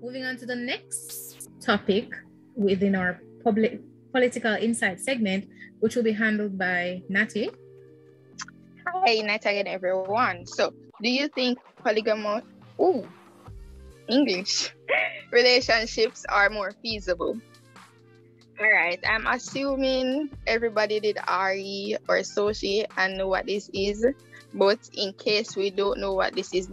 Moving on to the next topic within our political insight segment, which will be handled by Natty. Hi, night again, everyone. So, do you think polygamous, English, relationships are more feasible? All right, I'm assuming everybody did RE or Soci and know what this is. But in case we don't know what this is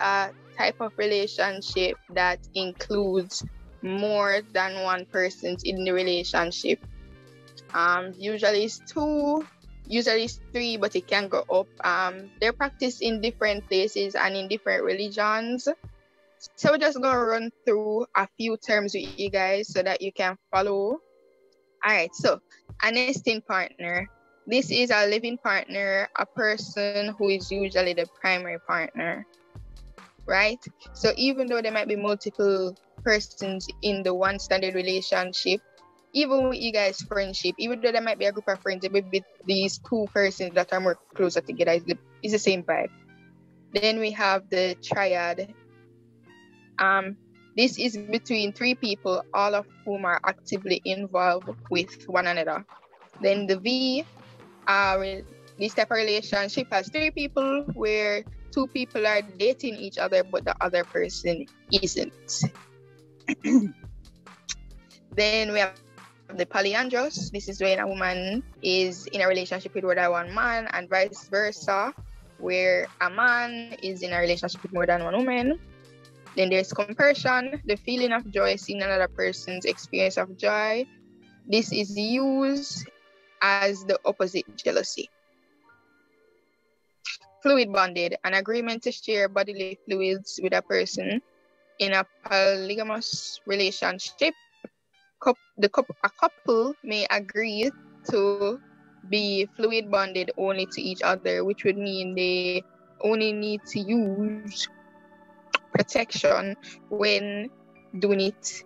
a type of relationship that includes more than one person in the relationship. Usually it's two, usually it's three, but it can go up. They're practiced in different places and in different religions. So we're just going to run through a few terms with you guys so that you can follow. All right, so a nesting partner. This is a living partner, a person who is usually the primary partner, right? So even though there might be multiple persons in the one standard relationship, even with you guys' friendship, even though there might be a group of friends, it may be these two persons that are more closer together. It's the same vibe. Then we have the triad. This is between three people, all of whom are actively involved with one another. Then the V, this type of relationship has three people where two people are dating each other, but the other person isn't. Then we have the polyandrous. This is when a woman is in a relationship with more than one man and vice versa, where a man is in a relationship with more than one woman. Then there's compersion, the feeling of joy seeing another person's experience of joy. This is used as the opposite jealousy. Fluid bonded, an agreement to share bodily fluids with a person in a polygamous relationship. A couple may agree to be fluid bonded only to each other, which would mean they only need to use protection when doing it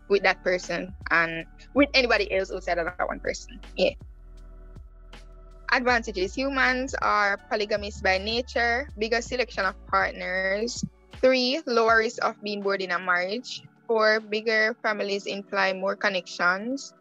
with that person and with anybody else outside of that one person. Yeah. Advantages. Humans are polygamous by nature, bigger selection of partners. 3, lower risk of being bored in a marriage. 4, bigger families imply more connections.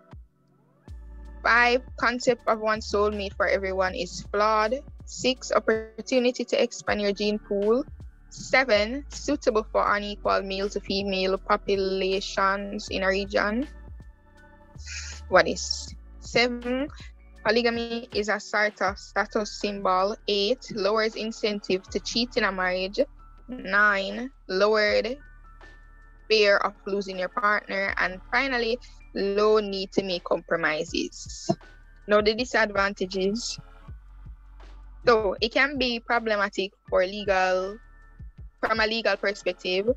5, concept of one soulmate for everyone is flawed. 6, opportunity to expand your gene pool. 7, suitable for unequal male to female populations in a region. What is 7? Polygamy is a sort of status symbol. 8, lowers incentive to cheat in a marriage. 9, lowered fear of losing your partner. And finally, low need to make compromises. Now the disadvantages. So it can be problematic from a legal perspective.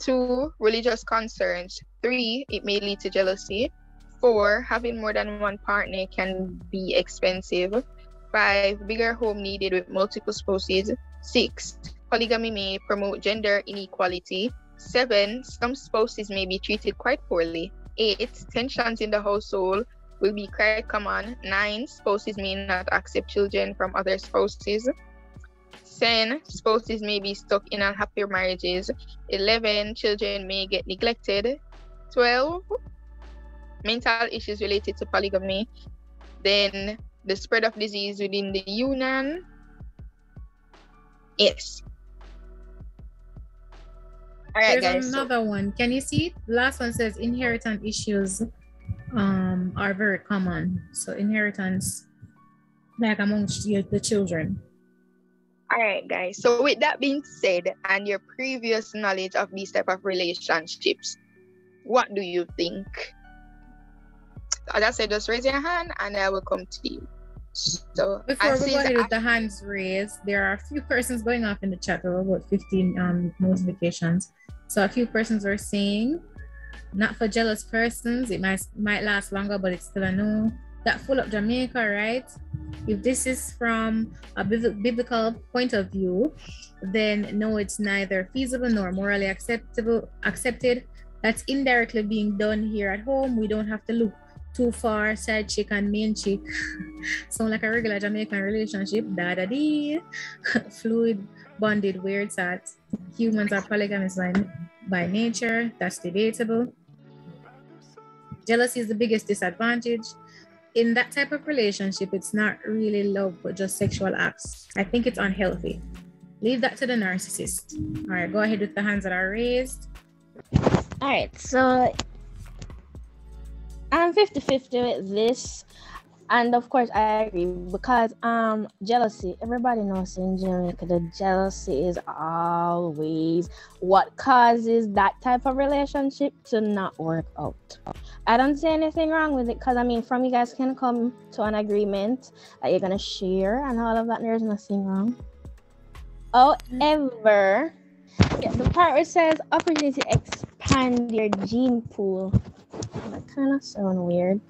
2, religious concerns. 3, it may lead to jealousy. 4, having more than one partner can be expensive. 5, bigger home needed with multiple spouses. 6, polygamy may promote gender inequality. 7, some spouses may be treated quite poorly. 8, tensions in the household will be quite common. 9, spouses may not accept children from other spouses. 10, spouses may be stuck in unhappy marriages. 11, children may get neglected. 12, mental issues related to polygamy. Then the spread of disease within the union. Yes. All right, There's guys. Another one. Can you see? The last one says inheritance issues are very common. So inheritance, like amongst the children. All right, guys. So with that being said, and your previous knowledge of these type of relationships, what do you think? As I said, just raise your hand and I will come to you. So before we go ahead with the hands raised, there are a few persons going off in the chat. There were about 15 notifications. So a few persons are saying, not for jealous persons, it might last longer, but it's still a no. That full up Jamaica, right? If this is from a biblical point of view, then no, it's neither feasible nor morally accepted. That's indirectly being done here at home. We don't have to look too far. Side chick and main chick sound like a regular Jamaican relationship. Da-da-dee. Fluid bonded where it's at. Humans are polygamous by nature. That's debatable. Jealousy is the biggest disadvantage. In that type of relationship, it's not really love, but just sexual acts. I think it's unhealthy. Leave that to the narcissist. All right, go ahead with the hands that are raised. All right, so I'm 50-50 with this. And of course, I agree because jealousy, everybody knows in Jamaica, the jealousy is always what causes that type of relationship to not work out. I don't see anything wrong with it because, I mean, from you guys can come to an agreement that you're going to share and all of that. There's nothing wrong. However, the part where it says opportunity to expand your gene pool. That kind of sound weird.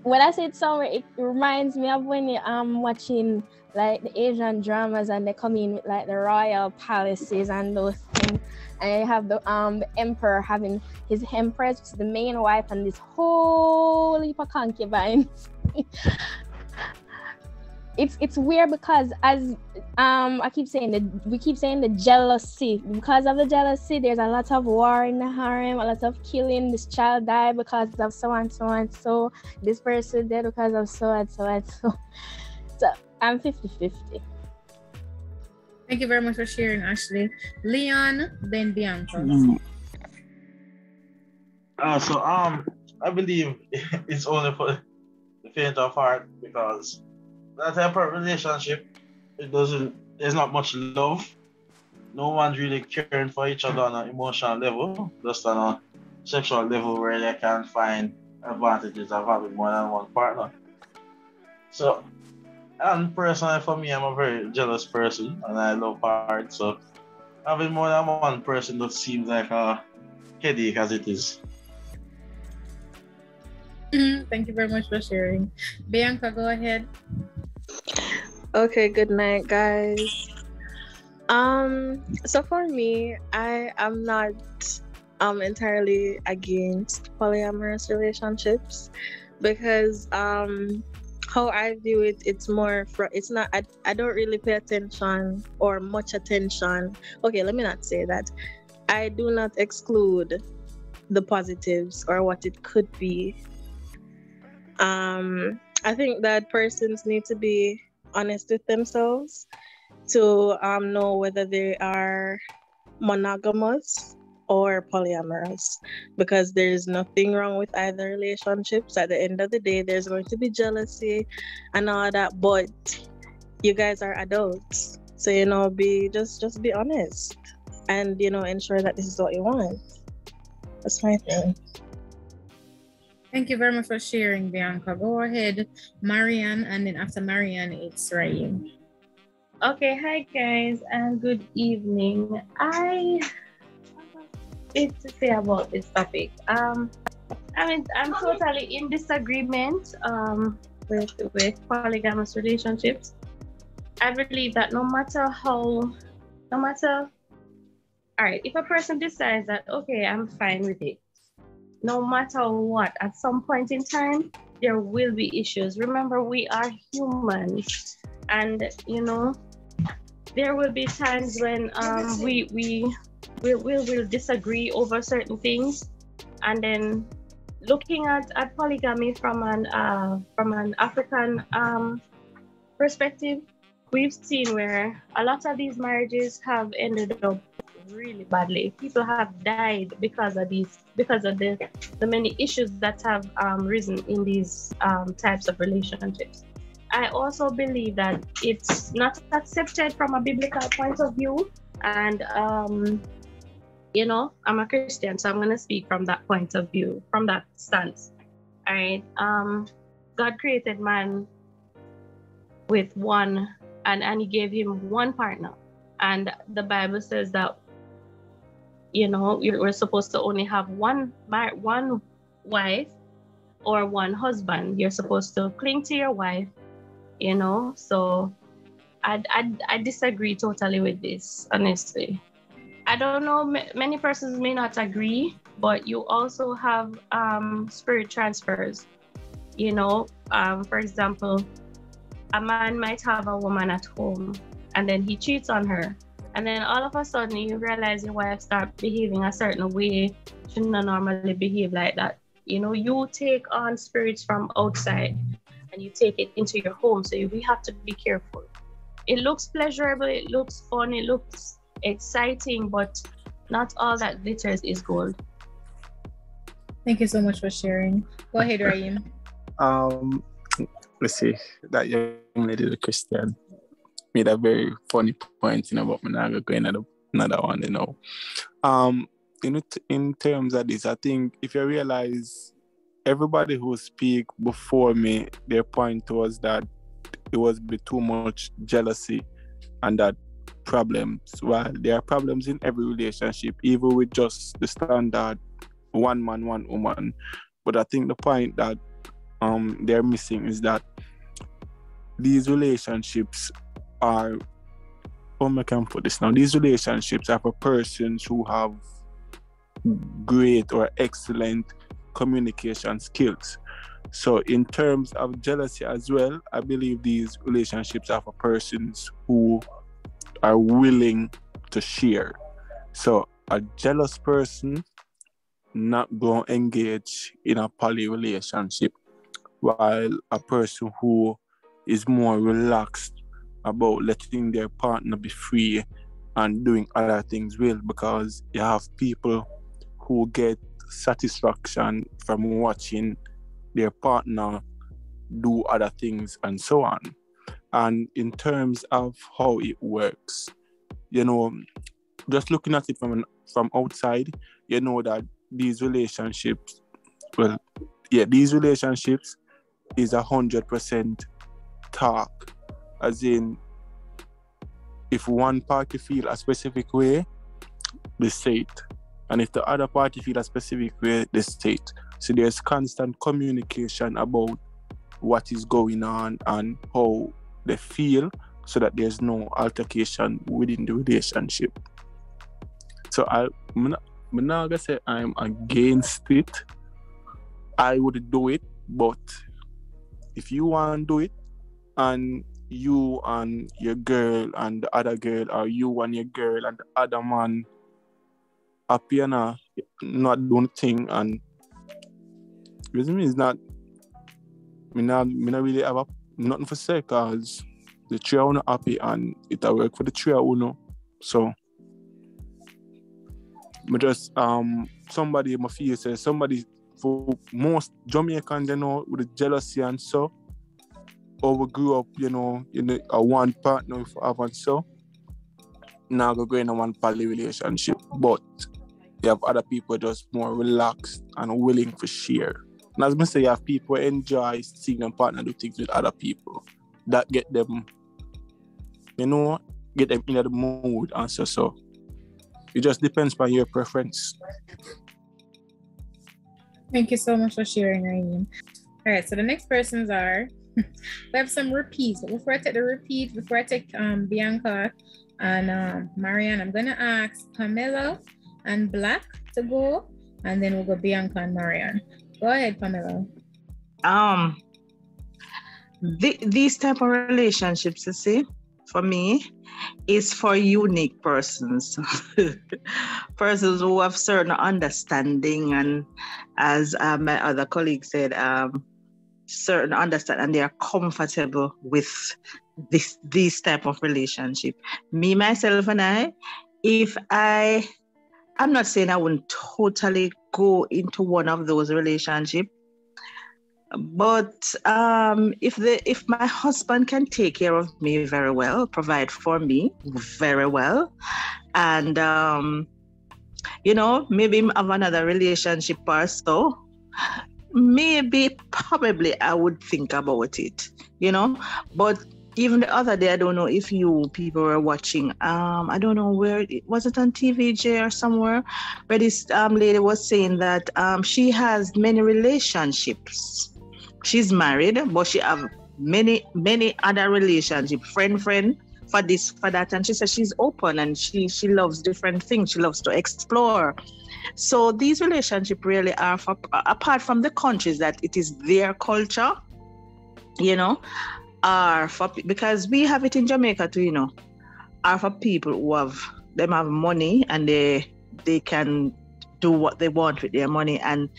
When I say it somewhere, it reminds me of when you watching like the Asian dramas and they come in with like the royal palaces and those things, and you have the emperor having his empress, which is the main wife, and this whole heap of concubines. It's weird because as we keep saying the jealousy. Because of the jealousy, there's a lot of war in the harem, a lot of killing. This child died because of so and so and so. This person dead because of so and so and so. So I'm 50-50. Thank you very much for sharing, Ashley. Leon, then Bianca. I believe it's only for the faint of heart because that type of relationship, there's not much love. No one's really caring for each other on an emotional level, just on a sexual level where they can find advantages of having more than one partner. So, and personally for me, I'm a very jealous person and I love hard. So having more than one person just seems like a headache as it is. Thank you very much for sharing. Bianca, go ahead. Okay, good night, guys. So for me, I am not entirely against polyamorous relationships because how I view it, it's more it's not I don't really pay attention or much attention. Okay, let me not say that. I do not exclude the positives or what it could be. I think that persons need to be honest with themselves to know whether they are monogamous or polyamorous, because there's nothing wrong with either relationships. At the end of the day, there's going to be jealousy and all that, but you guys are adults, so just be honest and ensure that this is what you want. That's my thing. Thank you very much for sharing, Bianca. Go ahead, Marianne, and then after Marianne, it's Raheem. Okay, hi guys, and good evening. I have a bit to say about this topic. I'm totally in disagreement with polygamous relationships. I believe that no matter all right, if a person decides that okay, I'm fine with it, no matter what, at some point in time, there will be issues. Remember, we are humans, and there will be times when we will disagree over certain things, and then looking at polygamy from an African perspective, we've seen where a lot of these marriages have ended up really badly. People have died because of the many issues that have risen in these types of relationships. I also believe that it's not accepted from a biblical point of view, and I'm a Christian, so I'm going to speak from that point of view, from that stance. All right, God created man with one, and He gave him one partner, and the Bible says that we're supposed to only have one wife or one husband. You're supposed to cling to your wife, so I disagree totally with this, honestly. I don't know, many persons may not agree, but you also have spirit transfers. For example, a man might have a woman at home and then he cheats on her, And then all of a sudden you realize your wife start behaving a certain way. She not normally behave like that. You know, you take on spirits from outside and you take it into your home. So we have to be careful. It looks pleasurable, it looks fun, it looks exciting, but not all that glitters is gold. Thank you so much for sharing. Go ahead, Raheem. Let's see, that young lady, the Christian, made a very funny point, about me not going another one, in terms of this, I think if you realize everybody who speak before me, their point was that it was be too much jealousy and that problems. Well, there are problems in every relationship, even with just the standard one man, one woman. But I think the point that they're missing is that these relationships are, I can put this now, these relationships are for persons who have great or excellent communication skills. So in terms of jealousy as well, I believe these relationships are for persons who are willing to share. So a jealous person not going to engage in a poly relationship, while a person who is more relaxed about letting their partner be free and doing other things will, because you have people who get satisfaction from watching their partner do other things and so on. And in terms of how it works, just looking at it from outside, that these relationships is 100% talk, as in if one party feel a specific way, they say it, and if the other party feel a specific way, they say it. So there's constant communication about what is going on and how they feel, so that there's no altercation within the relationship. So I'm not gonna say I'm against it. I would do it, but if you want to do it, and you and your girl and the other girl, or you and your girl and the other man happy and not doing thing, and reason is not, me not really have nothing for say, because the three are happy and it will work for the three of. So me just somebody in my feel says somebody, for most Jamaicans, with the jealousy and so, or we grew up, in a one partner with have and so, now go in a one poly relationship. But you have other people just more relaxed and willing to share. And as I say, you have people enjoy seeing them partner do things with other people. That get them, in the mood and so. It just depends on your preference. Thank you so much for sharing, Raheem. All right, so the next persons are, we have some repeats. But before I take Bianca and Marianne, I'm going to ask Pamela and Black to go, and then we'll go Bianca and Marianne. Go ahead, Pamela. These type of relationships, you see, for me, is for unique persons. Persons who have certain understanding, and as my other colleague said, certain understanding, and they are comfortable with this type of relationship. Me, myself, and I'm not saying I wouldn't totally go into one of those relationships, but if my husband can take care of me very well, provide for me very well, and maybe have another relationship or so, probably I would think about it, but even the other day, I don't know if you people were watching, I don't know where, was it on TVJ or somewhere, where this lady was saying that she has many relationships. She's married, but she have many other relationships, friend, for this, for that. And she says she's open and she loves different things. She loves to explore. So these relationships really are for, apart from the countries that it is their culture, are for, because we have it in Jamaica too, are for people who have money and they can do what they want with their money, and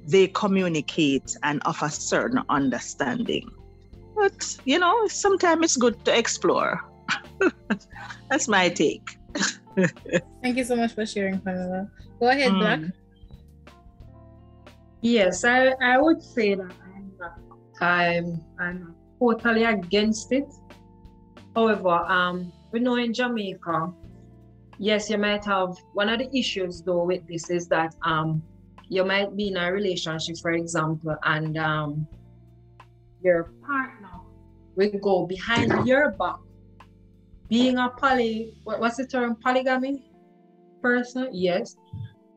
they communicate and offer certain understanding. But sometimes it's good to explore. That's my take. Thank you so much for sharing, Pamela. Go ahead, Black. Yes, I would say that I'm totally against it. However, we know in Jamaica, yes, you might have one of the issues though with this is that you might be in a relationship, for example, and your partner will go behind your back, being a what's the term, polygamy person? Yes.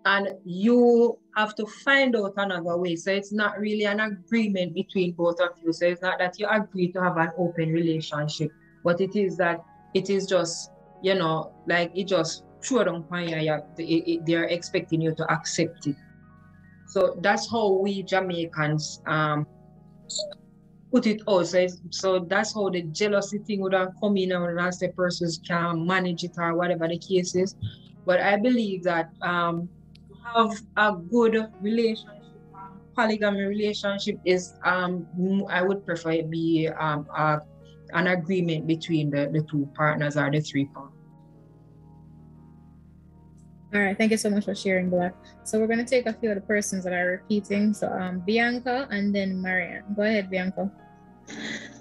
And you have to find out another way. So it's not really an agreement between both of you. So it's not that you agree to have an open relationship, but it is that it is just, like it just throw down upon you. They're expecting you to accept it. So that's how we Jamaicans put it out. So that's how the jealousy thing would have come in and as the persons can manage it or whatever the case is. But I believe that have a good relationship, polygamy relationship is I would prefer it be an agreement between the two partners or the three partners. All right, thank you so much for sharing, Black. So we're going to take a few of the persons that are repeating. So Bianca and then Marianne. Go ahead, Bianca.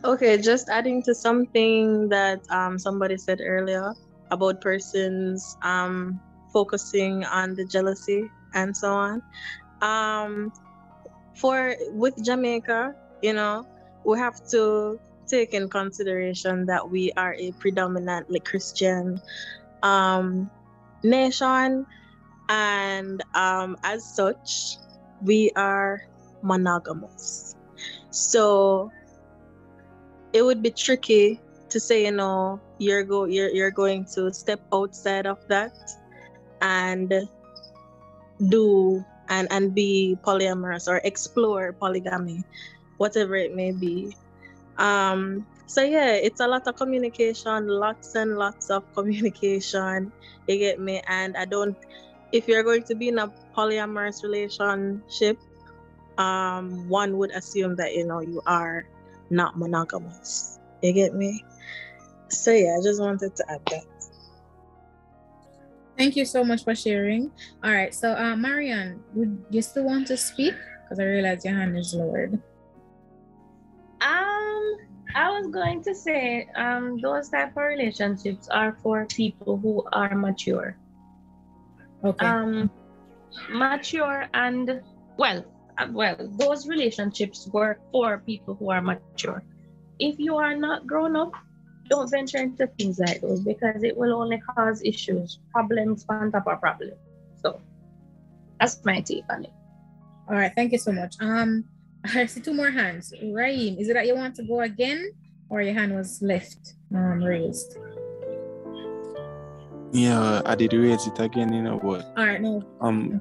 Okay, just adding to something that somebody said earlier about persons focusing on the jealousy and so on. With Jamaica, we have to take in consideration that we are a predominantly Christian nation, and as such, we are monogamous. So it would be tricky to say, you're going to step outside of that and do and be polyamorous or explore polygamy, whatever it may be. So yeah, it's a lot of communication, lots and lots of communication. You get me? And if you're going to be in a polyamorous relationship, one would assume that you are not monogamous. You get me? So yeah, I just wanted to add that. Thank you so much for sharing. All right, so Marianne, would you still want to speak? Because I realize your hand is lowered. I was going to say those type of relationships are for people who are mature. Okay. Mature and well, those relationships were for people who are mature. If you are not grown up, don't venture into things like those because it will only cause issues, problems on top of problems. So that's my take on it. All right, thank you so much. I see two more hands. Raheem, is it that you want to go again or your hand was left raised? Yeah, I did raise it again, but all right, no. Okay.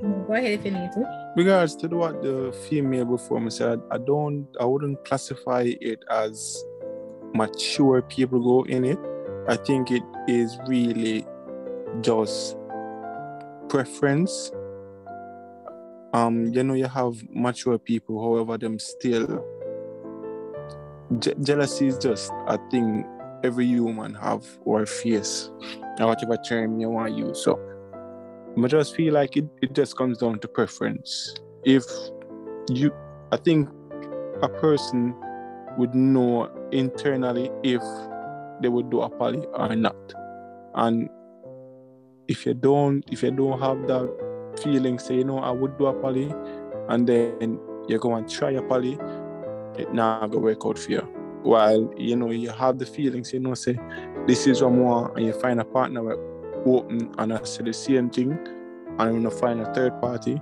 No, go ahead if you need to. Regards to what the female before me said, I wouldn't classify it as mature people go in it. I think it is really just preference. You have mature people, however, them still jealousy is just a thing every human have or face, or whatever term you want to use. So I just feel like it just comes down to preference. I think a person would know internally if they would do a poly or not. And if you don't have that feeling, say, I would do a poly, and then you go and try a poly, it not gonna work out for you. While you have the feelings, say this is what more, and you find a partner with open and I say the same thing, and when you find a third party,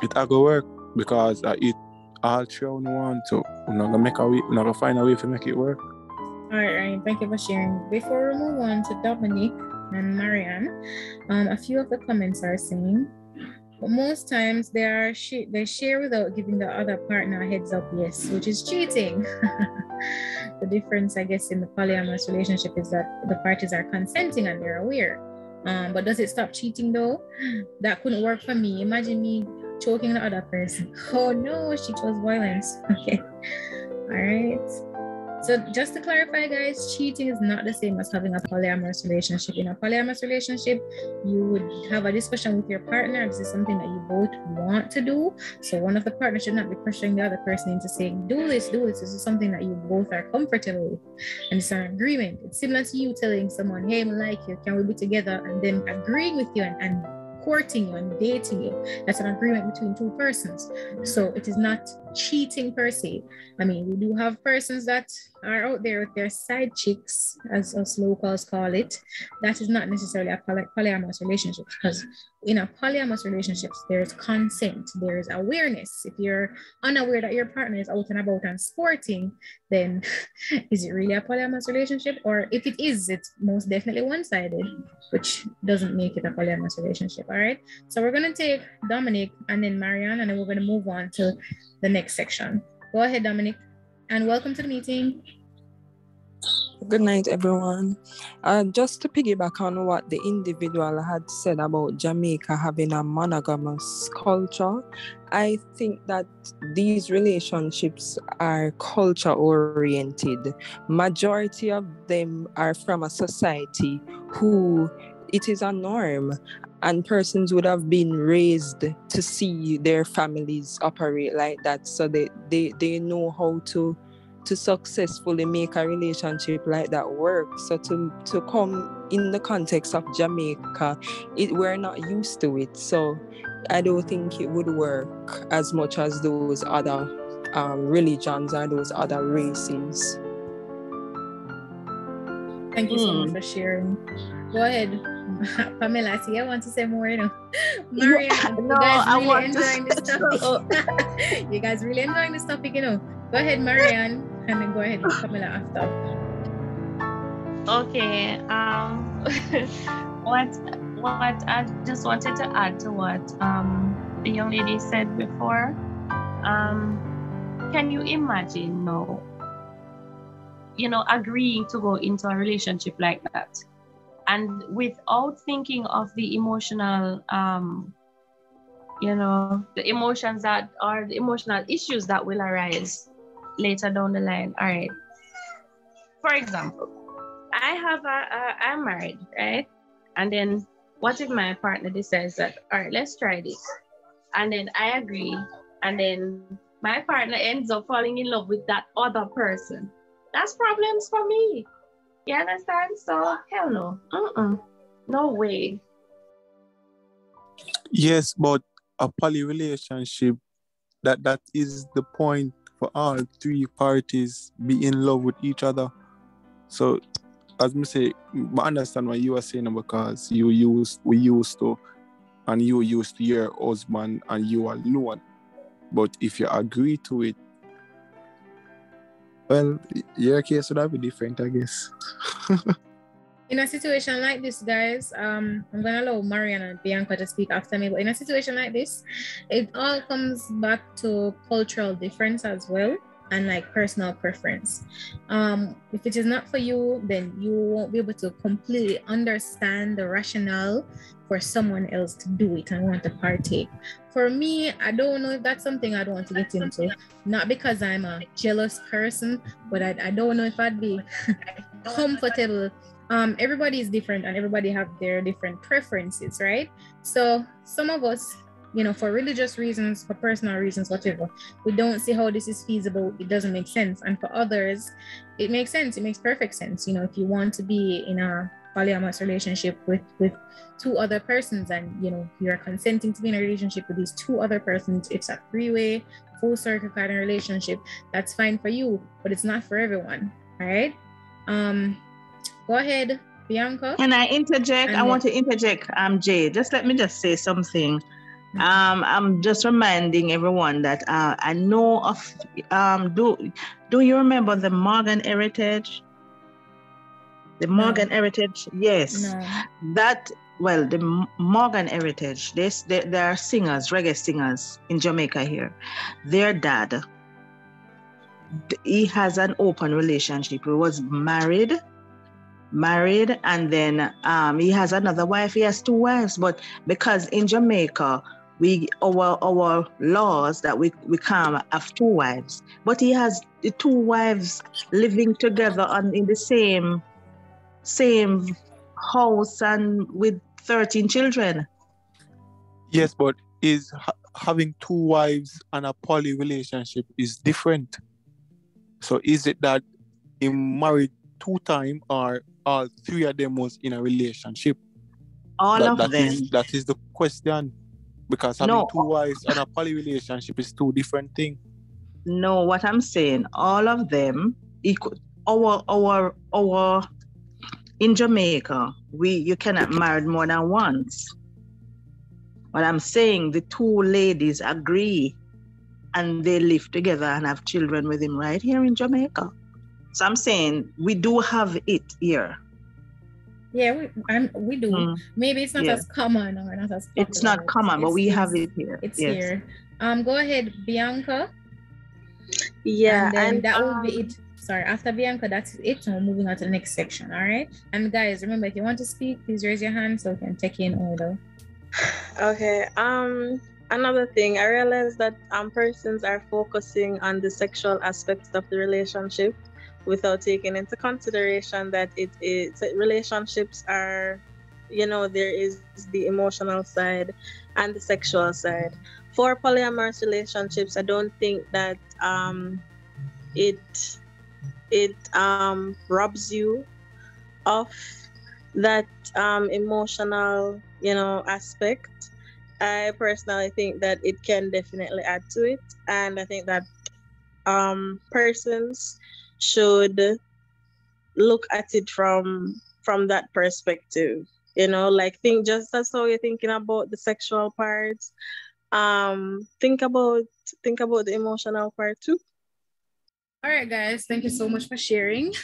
it not gonna work because it all through one. So we're not gonna find a way to make it work. All right, Ryan, thank you for sharing. Before we move on to Dominic and Marianne, a few of the comments are saying, but most times they share without giving the other partner a heads up, yes, which is cheating. The difference, I guess, in the polyamorous relationship is that the parties are consenting and they're aware. But does it stop cheating though? That couldn't work for me. Imagine me choking the other person. Oh no, she chose violence. Okay. All right. So just to clarify, guys, cheating is not the same as having a polyamorous relationship. In a polyamorous relationship, you would have a discussion with your partner. This is something that you both want to do. So one of the partners should not be pressuring the other person into saying, do this, do this. This is something that you both are comfortable with. And it's an agreement. It's similar to you telling someone, hey, I like you. Can we be together? And then agreeing with you and courting you and dating you. That's an agreement between two persons. So it is not cheating per se. I mean, we do have persons that are out there with their side chicks, as us locals call it. That is not necessarily a polyamorous relationship, because in a polyamorous relationship, there's consent, there's awareness. If you're unaware that your partner is out and about and sporting, then is it really a polyamorous relationship? Or if it is, it's most definitely one-sided, which doesn't make it a polyamorous relationship. All right. So we're going to take Dominic and then Marianne, and then we're going to move on to the next section. Go ahead, Dominic, and welcome to the meeting. Good night, everyone. Just to piggyback on what the individual had said about Jamaica having a monogamous culture, I think that these relationships are culture-oriented. Majority of them are from a society who it is a norm, and persons would have been raised to see their families operate like that, so they know how to successfully make a relationship like that work. So to come in the context of Jamaica, we're not used to it. So I don't think it would work as much as those other religions or those other races. Thank you so much for sharing. Go ahead, Pamela. I see I want to say more, you know. Marianne, you guys really enjoying this topic. You guys really enjoying this topic, you know. Go ahead, Marianne, and then go ahead, Pamela, after. Okay. What I just wanted to add to what the young lady said before. Can you imagine now, agreeing to go into a relationship like that, and without thinking of the emotional, the emotions that are the emotional issues that will arise later down the line. All right. For example, I'm married, right? And then what if my partner decides that, all right, let's try this. And then I agree. And then my partner ends up falling in love with that other person. That's problems for me. You understand? So hell no. No way. Yes, but a poly relationship, that is the point for all three parties be in love with each other. So as me say, I understand what you are saying, because we used to your husband and you alone. But if you agree to it, well, your case would have been different, I guess. In a situation like this, guys, I'm going to allow Marianne and Bianca to speak after me, but in a situation like this, it all comes back to cultural difference as well, and like personal preference. If it is not for you, then you won't be able to completely understand the rationale for someone else to do it and want to partake. For me, I don't know if that's something I'd want to get into. Not because I'm a jealous person, but I don't know if I'd be comfortable. Everybody is different and everybody have their different preferences, right? So some of us, for religious reasons, for personal reasons, whatever, we don't see how this is feasible. It doesn't make sense. And for others, it makes sense. It makes perfect sense. If you want to be in a polyamorous relationship with two other persons, and you're consenting to be in a relationship with these two other persons, it's a three-way, full circle kind of relationship. That's fine for you, but it's not for everyone. All right. Go ahead, Bianca. Can I interject? I want to interject, Jay. Let me say something. I'm just reminding everyone that I know of. Do you remember the Morgan Heritage? The Morgan Heritage, yes. No. The Morgan Heritage. There are singers, reggae singers in Jamaica here. Their dad he has an open relationship. He was married, and then he has another wife. He has 2 wives, but because in Jamaica our laws that we can't have 2 wives, but he has the 2 wives living together in the same house and with 13 children. Yes, but having 2 wives and a poly relationship is different. So is it that he married 2 times, or all 3 of them was in a relationship? All of them. That is the question. Because having 2 wives and a poly relationship is 2 different things. No, what I'm saying, all of them, our in Jamaica, you cannot marry more than once. But I'm saying the 2 ladies agree and they live together and have children with him right here in Jamaica. So I'm saying we do have it here. Yeah, we do. Maybe it's not as common or not as popular. It's not common, but we have it here. It's here. Go ahead, Bianca. Yeah, and then that will be it. Sorry, after Bianca, that's it. So we're moving on to the next section. All right. And guys, remember, if you want to speak, please raise your hand so we can take you in order. Okay. Another thing, I realized that persons are focusing on the sexual aspects of the relationship without taking into consideration that relationships are, there is the emotional side and the sexual side. For polyamorous relationships, I don't think that it robs you of that emotional aspect. I personally think that it can definitely add to it, and I think that persons should look at it from that perspective. Think just as how you're thinking about the sexual parts, think about the emotional part too. All right, guys, thank you so much for sharing.